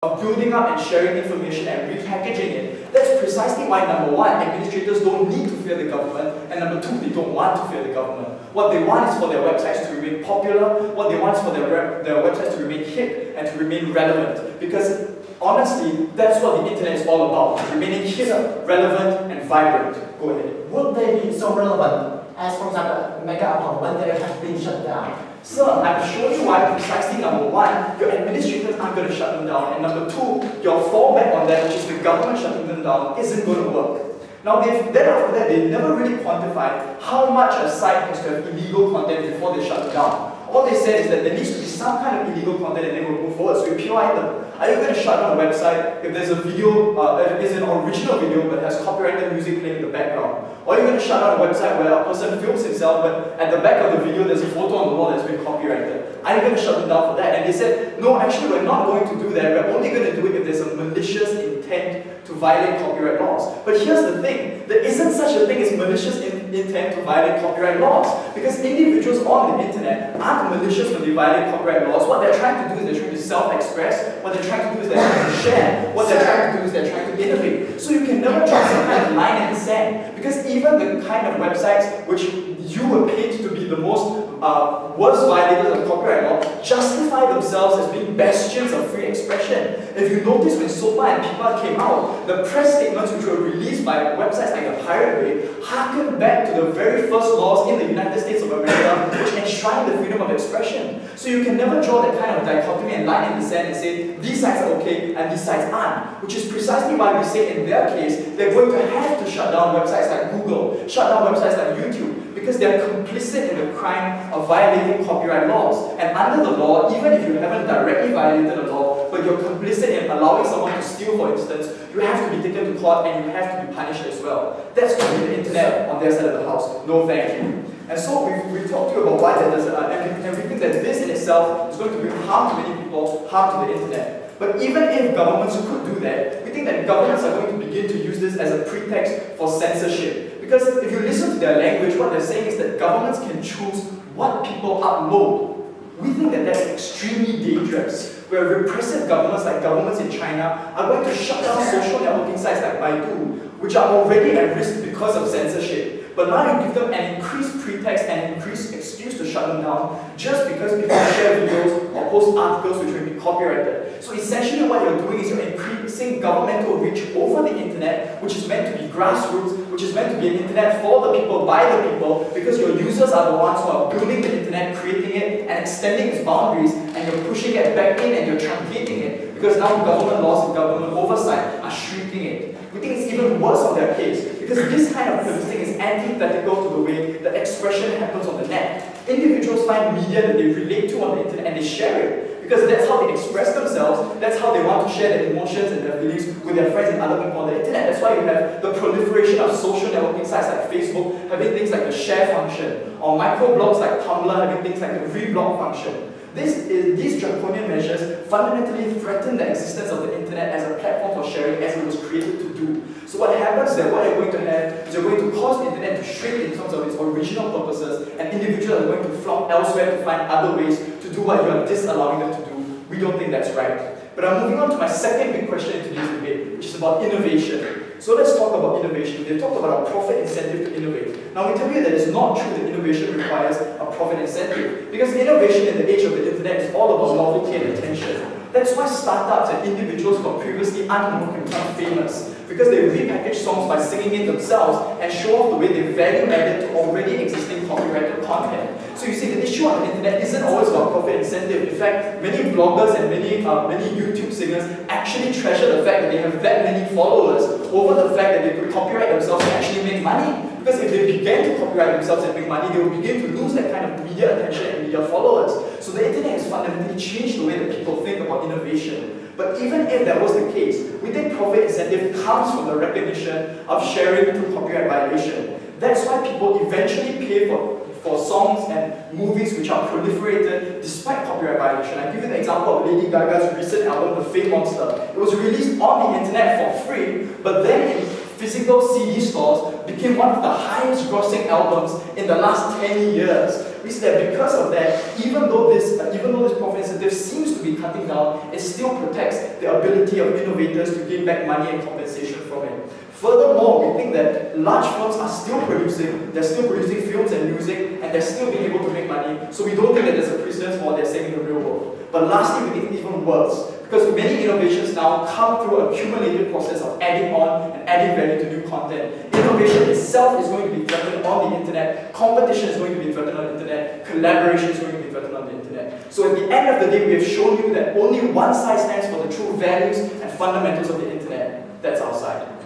of building up and sharing information and repackaging it. That's precisely why, number one, administrators don't need to fear the government, and number two, they don't want to fear the government. What they want is for their websites to remain popular, what they want is for their websites to remain hip and to remain relevant. Because honestly, that's what the internet is all about, remaining hip, relevant, and vibrant. Go ahead. Would they be so relevant as, for example, mega account when they have been shut down? Sir, I'm showing you why precisely number one, your administrators aren't going to shut them down, and number two, your fallback on that, which is the government shutting them down, isn't going to work. Now, then after that, they never really quantified how much a site has to have illegal content before they shut it down. All they said is that there needs to be some kind of illegal content and then we'll move forward. So we POI them. Are you going to shut down a website if there's a video, if it's an original video but has copyrighted music playing in the background? Or are you going to shut down a website where a person films himself but at the back of the video there's a photo on the wall that's been copyrighted? Are you going to shut them down for that? And they said, no, actually we're not going to do that. We're only going to do it if there's a malicious intent to violate copyright laws. But here's the thing, there isn't such a thing as malicious intent to violate copyright laws. Because individuals on the internet aren't malicious when they violate copyright laws. What they're trying to do is they're trying to self-express. What they're trying to do is they're trying to share. What they're trying to do is they're trying to innovate. So you can never draw some kind of line in the sand. Because even the kind of websites which you were paid to be the most worst violators of copyright law justify themselves as being bastions of free expression. If you notice when SOPA and PIPA came out, the press statements which were released by websites like the Pirate Bay harken back to the very first laws in the United States of America which enshrine the freedom of expression. So you can never draw that kind of dichotomy and line in the sand and say these sites are okay and these sites aren't. Which is precisely why we say in their case they're going to have to shut down websites like Google, shut down websites like YouTube, because they're complicit in the crime of violating copyright laws. And under the law, even if you haven't directly violated the law, but you're complicit in allowing someone to steal, for instance, you have to be taken to court and you have to be punished as well. That's going to be the internet on their side of the house. No thank you. And so we've talked to you about why that doesn't, and we think that this in itself is going to bring harm to many people, harm to the internet. But even if governments could do that, we think that governments are going to begin to use this as a pretext for censorship. Because if you listen to their language, what they're saying is that governments can choose what people upload. We think that that's extremely dangerous, where repressive governments like governments in China are going to shut down social networking sites like Baidu, which are already at risk because of censorship. But now you give them an increased pretext and increased excuse to shut them down just because people share videos or post articles which will be copyrighted. So essentially what you're doing is you're increasing governmental reach over the internet, which is meant to be grassroots, which is meant to be an internet for the people, by the people, because your users are the ones who are building the internet, creating it, and extending its boundaries, and you're pushing it back in and you're truncating it, because now government laws and government oversight are shrinking it. We think it's even worse on their case, because this kind of policing is antithetical to the way that expression happens on the net. Individuals find media that they relate to on the internet and they share it, because that's how they express themselves, that's how they want to share their emotions and their feelings with their friends and other people on the internet. That's why you have the proliferation of social networking sites like Facebook having things like the share function, or microblogs like Tumblr having things like the reblog function. These draconian measures fundamentally threaten the existence of the internet as a platform for sharing as it was created to do. So what happens is that what you're going to have is you're going to cause the internet to shrink in terms of its original purposes, and individuals are going to flock elsewhere to find other ways to do what you are disallowing them to do. We don't think that's right. But I'm moving on to my second big question in today's debate, which is about innovation. So let's talk about innovation. They've talked about a profit incentive to innovate. Now we tell you that it's not true that innovation requires a profit incentive, because innovation in the age of the internet is all about novelty and attention. That's why startups and individuals who are previously unknown can become famous, because they repackage songs by singing it themselves and show off the way they value added to already existing copyrighted content. So you see, the issue on the internet isn't always about profit incentive. In fact, many bloggers and many YouTube singers actually treasure the fact that they have that many followers over the fact that they could copyright themselves and actually make money. Because if they began to copyright themselves and make money, they will begin to lose that kind of media attention and media followers. So the internet has fundamentally changed the way that people think about innovation. But even if that was the case, we think profit incentive comes from the recognition of sharing through copyright violation. That's why people eventually pay for songs and movies which are proliferated despite copyright violation. I give you the example of Lady Gaga's recent album, The Fame Monster. It was released on the internet for free, but then in physical CD stores became one of the highest grossing albums in the last 10 years. we see that because of that, even though this profit incentive seems to be cutting down, it still protects the ability of innovators to gain back money and compensation from it. Furthermore, we think that large firms are still producing, they're still producing films and music, and they're still being able to make money, so we don't think that there's a precedence for what they're saying in the real world. But lastly, we think even worse, because many innovations now come through a cumulative process of adding on and adding value to new content. Innovation itself is going to be threatened on the internet, competition is going to be threatened on the internet, collaboration is going to be threatened on the internet. So at the end of the day, we have shown you that only one side stands for the true values and fundamentals of the internet. That's our side.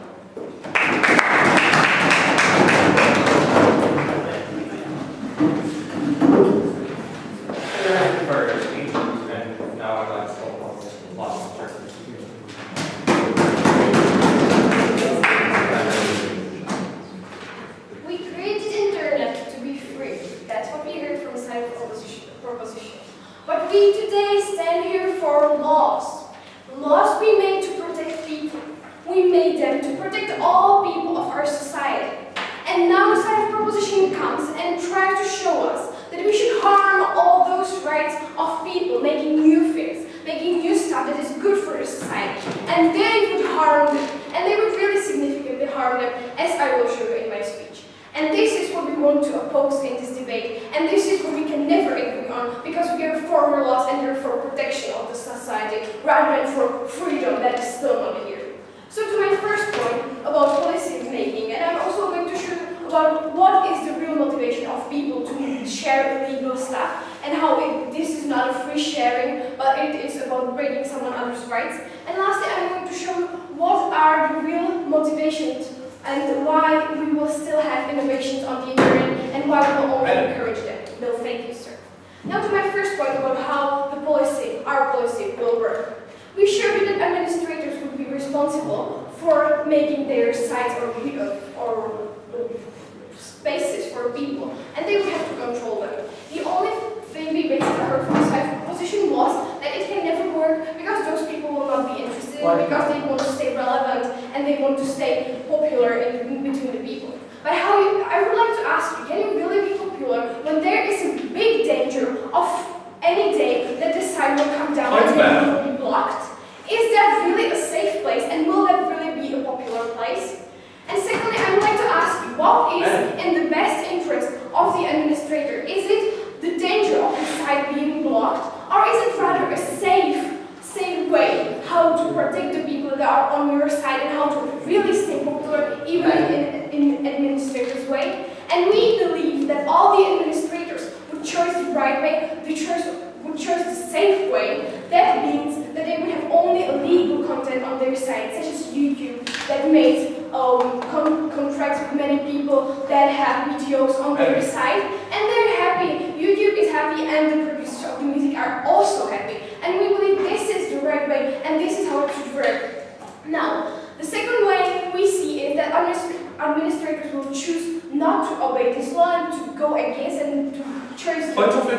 But we today stand here for laws. Laws we made to protect people. We made them to protect all people of our society. And now the side of proposition comes and tries to show us that we should harm all those rights of people, making new things, making new stuff that is good for the society. And they would harm them, and they would really significantly harm them, as I will show you in my speech. And this is what we want to oppose in this debate, and this is what we can never agree on, because we are for more laws and we are for protection of the society, rather than for freedom that is still not here. So to my first point about policy making, and I'm also going to show you about what is the real motivation of people to share illegal stuff, and how this is not a free sharing, but it is about breaking someone else's rights. And lastly, I'm going to show you what are the real motivations and why we will still have innovations on the internet, and why we will only encourage them. No, thank you, sir. Now to my first point about how the policy, our policy, will work. We showed you that administrators would be responsible for making their sites or spaces for people, and they would have to control them. The only thing we basically heard from the side of opposition was that it can never work because those people will not be interested, because they want to stay relevant and they want to stay popular in between the people. But I would like to ask you, can you really be popular when there is a big danger of any day that the site will come down and it will be blocked? Is that really a safe place, and will that really be a popular place? And secondly, I would like to ask you, what is in the best interest of the administrator? Is it the danger of the site being blocked, or is it rather a safe way how to protect the people that are on your side and how to really stay popular even in administrator's way? And we believe that all the administrators would choose the right way, would choose the safe way. That means that they would have only illegal content on their site, such as YouTube, that made contracts with many people that have videos on their site, and they're happy. YouTube is happy, and the producers of the music are also happy. And we believe this is the right way, and this is how it should work. Now, the second way we see is that administrators will choose not to obey this law and to go against and to choose the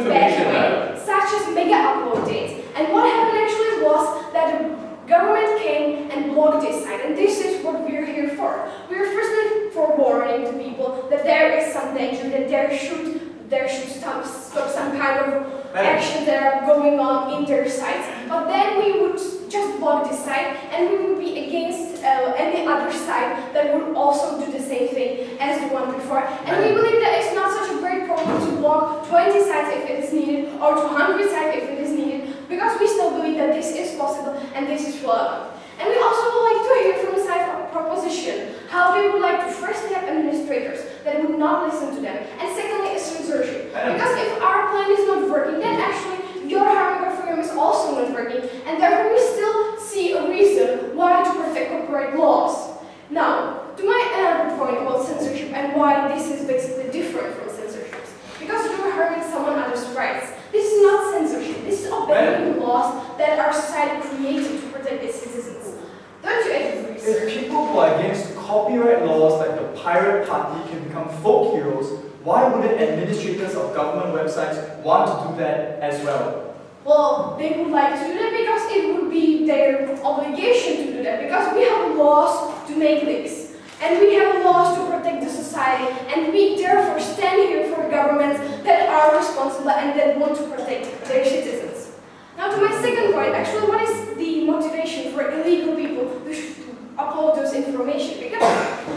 bad way, such as mega upload dates. And what happened actually was that the government came and blocked this site, and this is what we're here for. We're firstly for warning the people that there is some danger, that there should stop some kind of actions that are going on in their sites. But then we would just block this site, and we would be against any other site that would also do the same thing as the one before. And we believe that it's not such a great problem to block 20 sites if it is needed, or 200 sites if it is needed, because we still believe that this is possible and this is relevant. And we also would like to hear from the side of proposition how they would like to firstly have administrators that would not listen to them, and secondly is censorship. Because if our plan is not working, then actually your harming of freedom is also not working, and therefore we still see a reason why to protect copyright laws. Now, to my other point about censorship and why this is basically different from censorship, because you're harming someone else's rights. This is not censorship. This is obeying laws that our society created to protect its citizens. Don't you agree, sir? If people who are against copyright laws like the Pirate Party can become folk heroes, why wouldn't administrators of government websites want to do that as well? Well, they would like to do that because it would be their obligation to do that, because we have laws to make this. and we have laws to protect the society, and we therefore stand here for governments that are responsible and that want to protect their citizens. Now to my second point, actually what is the motivation for illegal people who should upload those information? Because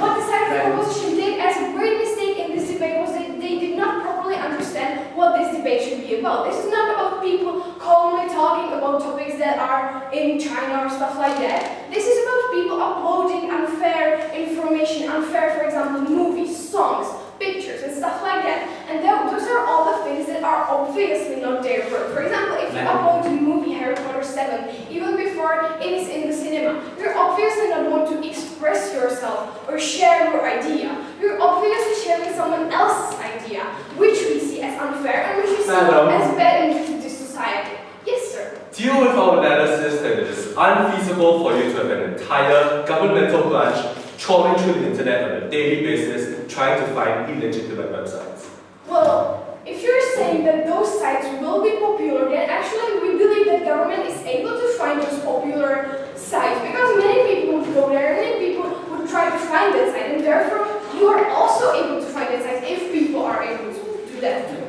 what the side of opposition did as a great mistake in this debate was that they did not properly understand what this debate should be about. This is not about people calmly talking about topics that are in China or stuff like that. This is about people uploading unfair information, unfair, for example, movies, songs, pictures, and stuff like that. And those are all the things that are obviously not their work. For example, if you upload the movie Harry Potter 7, even before it is in the cinema, you're obviously not going to express yourself or share your idea. You're obviously sharing someone else's idea, which we see as unfair and which we see as bad in this society. Yes, sir. Deal with our analysis that it is unfeasible for you to have an entire governmental branch trawling through the internet on a daily basis trying to find illegitimate websites. Well, if you're saying that those sites will be popular, then actually we believe that government is able to find those popular sites because many people would go there, many people would try to find that site, and therefore you are also able to find that site if people are able to do that too.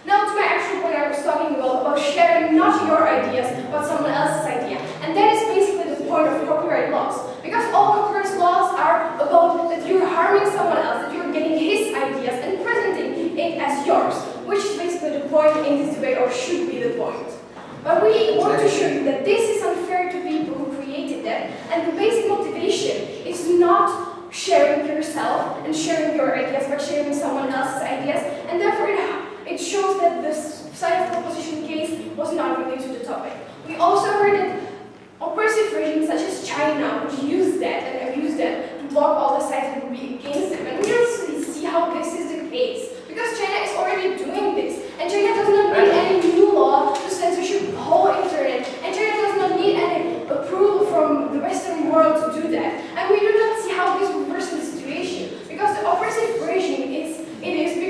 Now to my actual point, I was talking about sharing not your ideas, but someone else's idea. And that is basically the point of copyright laws. Because all copyright laws are about that you're harming someone else, that you're getting his ideas and presenting it as yours, which is basically the point in this debate, or should be the point. But we want to show you that this is unfair to people who created that, and the basic motivation is not sharing yourself and sharing your ideas, but sharing someone else's ideas, and therefore it shows that the side of the opposition case was not related to the topic. We also heard that oppressive regimes such as China would use that and abuse that to block all the sites that would be against them. And we don't see how this is the case. Because China is already doing this. And China does not need any new law to censorship the whole internet. And China does not need any approval from the Western world to do that. And we do not see how this reverses the situation. Because the oppressive regime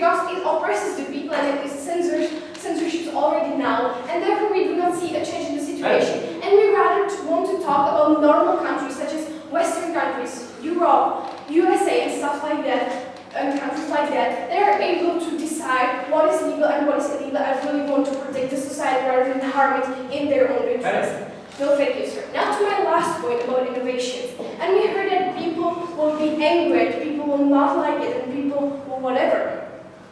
because it oppresses the people and it is censorship already now. And therefore we do not see a change in the situation. And we rather want to talk about normal countries such as Western countries, Europe, USA and stuff like that, and countries like that. They are able to decide what is legal and what is illegal and really want to protect the society rather than harm it in their own interest. No, thank you, sir. Now to my last point about innovations. And we heard that people will be angry, people will not like it, and people will whatever.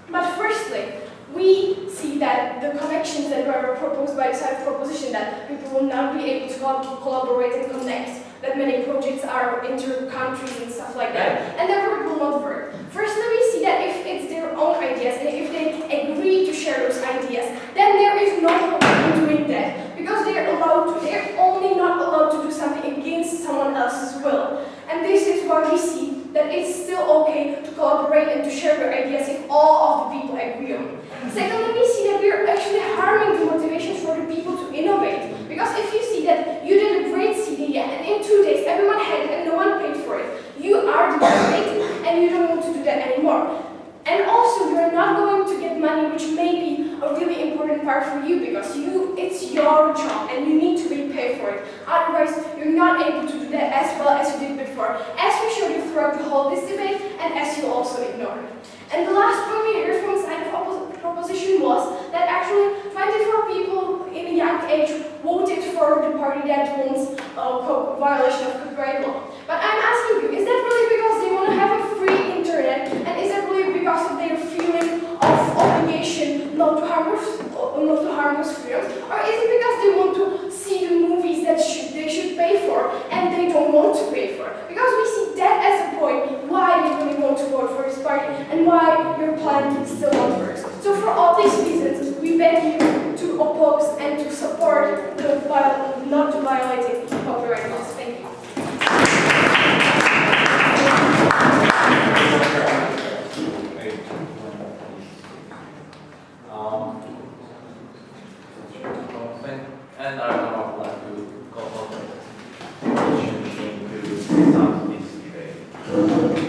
But firstly, we see that the connections that were proposed by the side of proposition, that people will not be able to collaborate and connect, that many projects are inter-countries and stuff like that, and therefore it will not work. Firstly, we see that if it's their own ideas, and if they agree to share those ideas, then there is no problem in doing that, because they're only not allowed to do something against someone else's will. And this is why we see that it's still okay to collaborate and to share your ideas if all of the people agree on it. Secondly, we see that we're actually harming the motivations for the people to innovate. Because if you see that you did a great CD and in 2 days everyone had it and no one paid for it, you are demotivated and you don't want to do that anymore. And also, you're not going to get money, which may be a really important part for you because it's your job and you need to be paid for it. Otherwise, you're not able to do that as well as you did before, as we showed you throughout the whole this debate and as you also ignored. And the last point we heard from the side of proposition was that actually 24 people in a young age voted for the party that wants violation of copyright law. But I'm asking you, is that really because they want to have a free internet, and is that really because of their feeling of obligation not to harm those freedoms, or is it because they want to see the movies that they should pay for and they don't want to pay for? Because we see that as a point why they really want to vote for this party and why your plan still not works. So for all these reasons, we beg you to oppose and to support not to violating copyright laws. Thank you. And I would like to call on the opposition team to start this debate.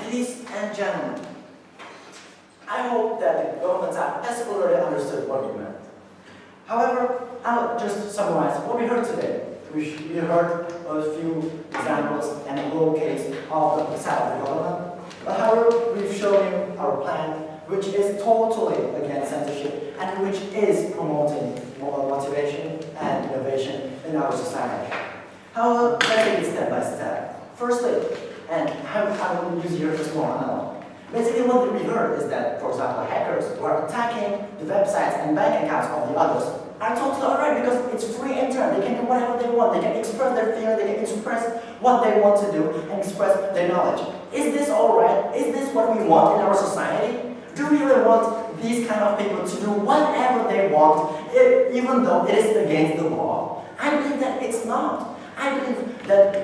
Ladies and gentlemen, I hope that the government has already understood what we meant. However, I'll just summarize what we heard today. We heard a few examples and a role case of the side of the government. But however, we've shown you our plan, which is totally against censorship and which is promoting motivation and innovation in our society. However, let's take it step by step. Firstly, and I will use here just more analogy. Basically, what we heard is that, for example, hackers who are attacking the websites and bank accounts of the others are totally alright because it's free internet. They can do whatever they want. They can express their fear. They can express what they want to do and express their knowledge. Is this alright? Is this what we want in our society? Do we really want these kind of people to do whatever they want, even though it is against the law? I believe that it's not. I believe that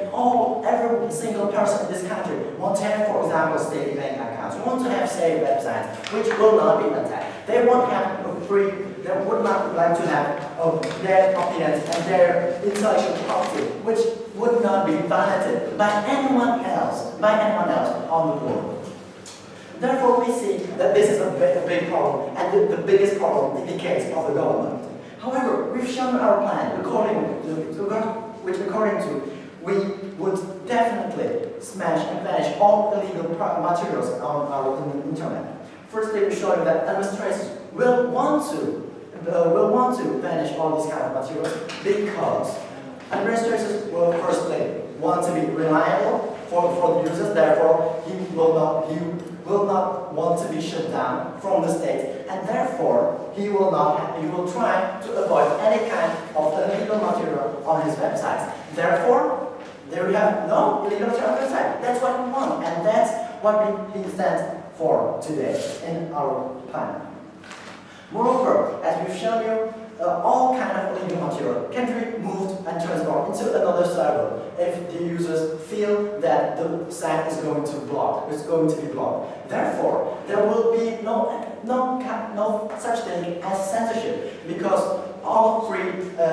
every single person in this country wants to have, for example, state bank accounts, want to have safe websites, which will not be attacked. They won't have they would not like to have their opinions and their intellectual property, which would not be violated by anyone else on the world. Therefore, we see that this is a big problem, and the biggest problem in the case of the government. However, we've shown our plan according to we would definitely smash and banish all illegal materials on our internet. Firstly, we show you that administrators will want to banish all these kind of materials because administrators will firstly want to be reliable for the users. Therefore, he will not want to be shut down from the state, and therefore he will try to avoid any kind of illegal material on his websites. Therefore, there we have no illegal material on the website. That's what we want, and that's what he stands for today in our plan. Moreover, as we've shown you, all kind of illegal material can be moved and transferred into another server if the users feel that the site is going to be blocked. Therefore, there will be no such thing as censorship because all free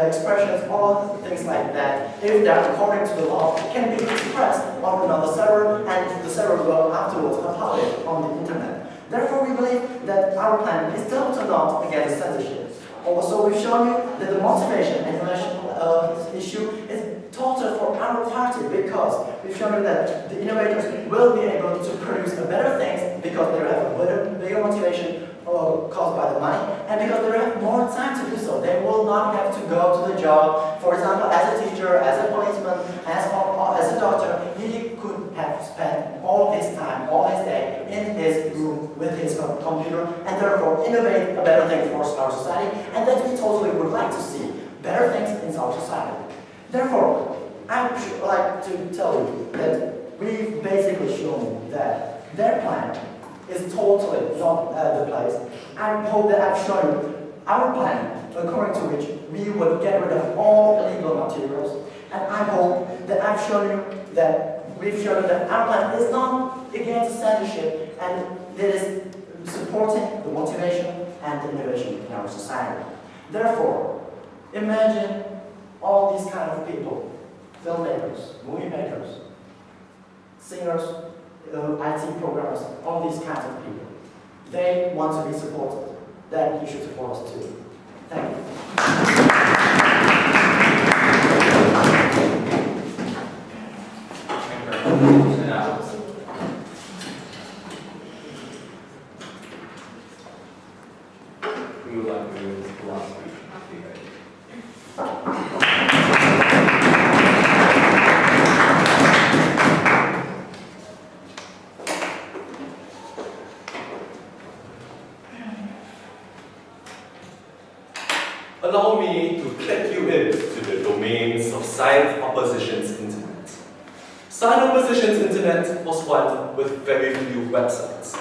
expressions, all things like that, if they're according to the law, can be expressed on another server and the server will afterwards upload it on the internet. Therefore, we believe that our plan is totally not against censorship. Also, we've shown you that the motivation and innovation issue is total for our party because we've shown you that the innovators will be able to produce better things because they have a bigger motivation caused by the money and because they have more time to do so. They will not have to go to the job. For example, as a teacher, as a policeman, as a doctor, he could have spent all his time, all his day in his room with his computer and therefore innovate a better thing for our society, and that we totally would like to see better things in our society. Therefore, I would like to tell you that we've basically shown that their plan is totally not the place. I hope that I've shown you our plan according to which we would get rid of all illegal materials, and I hope that I've shown you that we've shown that our plan is not against censorship and it is supporting the motivation and the innovation in our society. Therefore, imagine all these kind of people, filmmakers, movie makers, singers, IT programmers, all these kinds of people. They want to be supported. Then you should support us too. Thank you. We would like to do this last week. Allow me to click you into the domains of Science Opposition's Internet. Science Opposition's Internet was one with very few websites.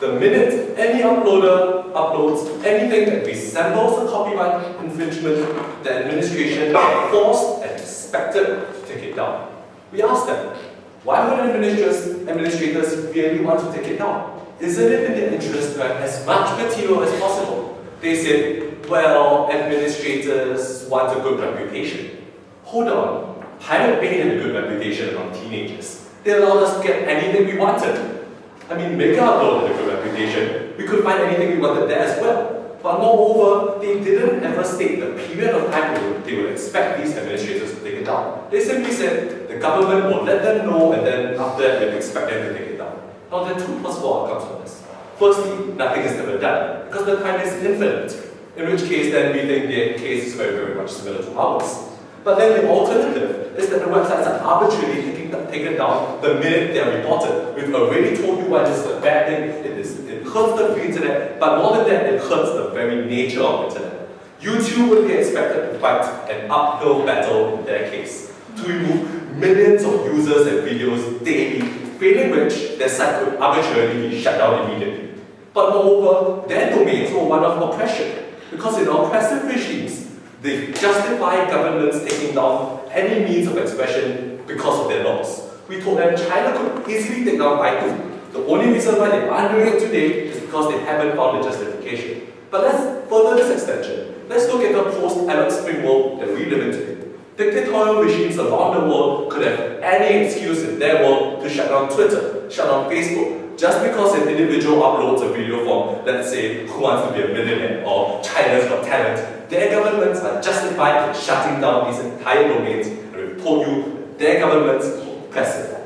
The minute any uploader uploads anything that resembles a copyright infringement, the administration is forced and expected to take it down. We asked them, why would administrators really want to take it down? Isn't it in their interest to have as much material as possible? They said, well, administrators want a good reputation. Hold on, Pirate Bay had a good reputation among teenagers. They allowed us to get anything we wanted. I mean, Mega Upload had a good reputation. We could find anything we wanted there as well. But moreover, they didn't ever state the period of time they would expect these administrators to take it down. They simply said the government will let them know, and then after that they expect them to take it down. Now there are two possible outcomes from this. Firstly, nothing is ever done, because the time is infinite, in which case then we think their case is very, very much similar to ours. But then the alternative is that the websites are arbitrarily taken down the minute they are reported. We've already told you why this is a bad thing. It hurts the free internet, but more than that, it hurts the very nature of the internet. YouTube would be expected to fight an uphill battle in their case, to remove millions of users and videos daily, failing which their site could arbitrarily be shut down immediately. But moreover, their domains were one of oppression, because in oppressive regimes, they justify governments taking down any means of expression because of their laws. We told them China could easily take down Baidu. The only reason why they aren't doing it today is because they haven't found a justification. But let's further this extension. Let's look at the post-Arab Spring world that we live in today. Dictatorial regimes around the world could have any excuse in their world to shut down Twitter, shut down Facebook, just because an individual uploads a video from, let's say, Who Wants to Be a Millionaire or China's Got Talent. Their governments are justified in shutting down these entire domains, and we've told you their governments will oppressive.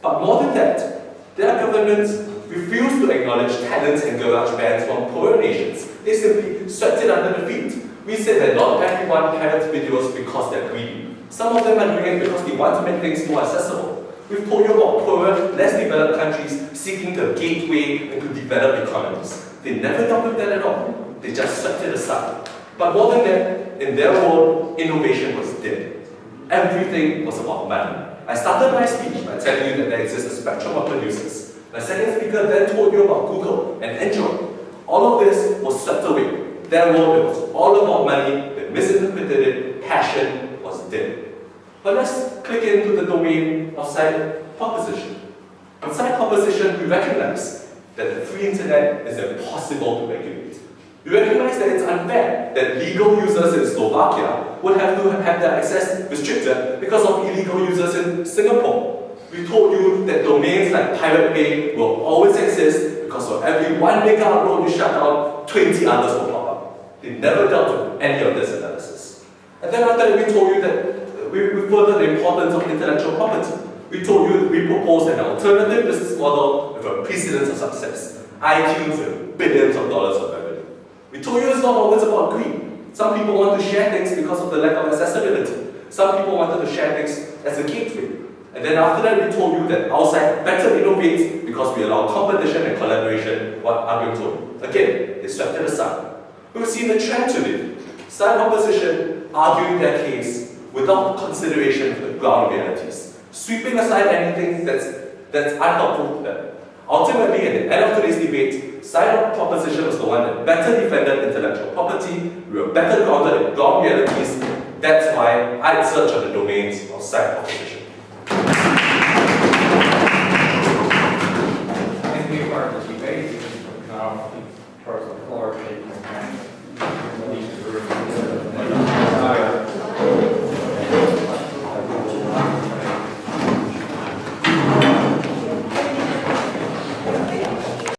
But more than that, their governments refuse to acknowledge talents and garage bands from poorer nations. They simply swept it under the feet. We said that not everyone pirates videos because they're greedy. Some of them are doing it because they want to make things more accessible. We've told you about poorer, less developed countries seeking the gateway into developed economies. They never dealt with that at all. They just swept it aside. But more than that, in their world, innovation was dead. Everything was about money. I started my speech by telling you that there exists a spectrum of producers. My second speaker then told you about Google and Android. All of this was swept away. Their world, it was all about money, they misinterpreted it, passion was dead. But let's click into the domain of site proposition. On site proposition, we recognize that the free internet is impossible to regulate. We recognize that it's unfair that legal users in Slovakia would have to have their access restricted because of illegal users in Singapore. We told you that domains like Pirate Bay will always exist because for every 1 mega upload you shut down, 20 others will pop up. They never dealt with any of this analysis. And then after that, we told you that we furthered the importance of intellectual property. We told you that we proposed an alternative business model with a precedence of success. iTunes with billions of dollars of revenue. We told you it's not always about greed. Some people want to share things because of the lack of accessibility. Some people wanted to share things as a gateway. And then after that, we told you that our site better innovates because we allow competition and collaboration, what Agrim told you. Again, they swept it aside. We've seen the trend today. Side opposition arguing their case without consideration of the ground realities, sweeping aside anything that's unhelpful to them. Ultimately, at the end of today's debate, side proposition was the one that better defended intellectual property, we were better grounded in ground realities. That's why I'd search on the domains of side proposition.